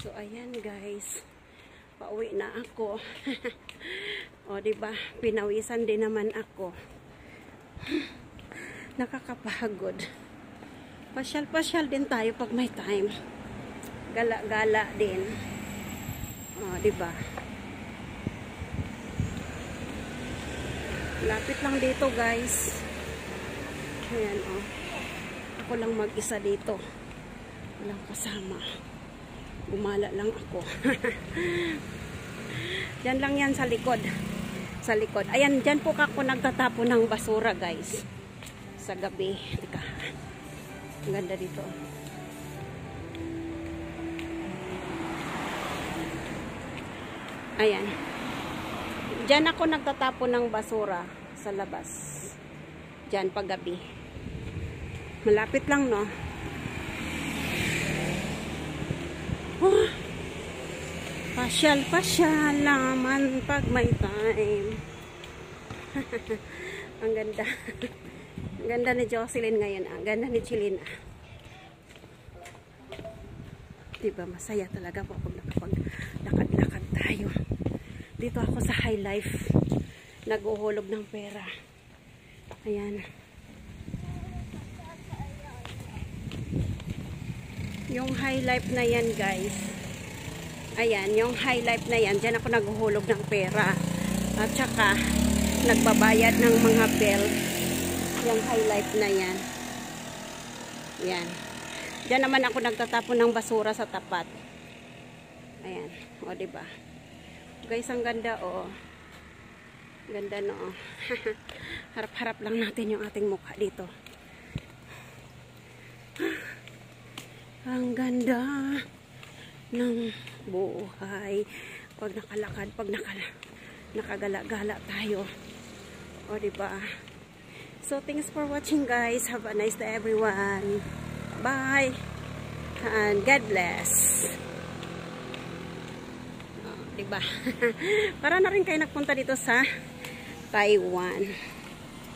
So ayan guys, pauwi na ako. O diba, pinawisan din naman ako. Nakakapagod. Pasyal-pasyal din tayo pag may time. Gala-gala din. O diba. Lapit lang dito guys. Ayan o. Ako lang mag-isa dito. Walang kasama. Gumala lang ako. Diyan lang yan sa likod. Sa likod. Ayan, dyan po ako nagtatapon ng basura guys. Sa gabi. Tika. Ang ganda dito. Ayan. Diyan ako nagtatapon ng basura sa labas. Diyan pag gabi. Malapit lang no. Oh, pasyal-pasyal naman pag may time. Ang ganda. Ang ganda ni Jocelyn ngayon. Ang ganda ni Chilina. Diba, masaya talaga po pag nakapag-lakad-lakad tayo. Dito ako sa High Life. Nag-uhulog ng pera. Ayan. Yung High Life na yan guys. Ayan, yung High Life na yan. Diyan ako naghuhulog ng pera. At saka, nagbabayad ng mga bill. Yung High Life na yan. Ayan. Diyan naman ako nagtatapon ng basura sa tapat. Ayan. O, diba? Guys, ang ganda o. Ganda no. Harap-harap lang natin yung ating mukha dito. Ang ganda ng buhay pag nakalakad, pag nakagala-gala tayo. O diba? So thanks for watching guys. Have a nice day everyone. Bye. And God bless. O, diba? Para na rin kayo nagpunta dito sa Taiwan.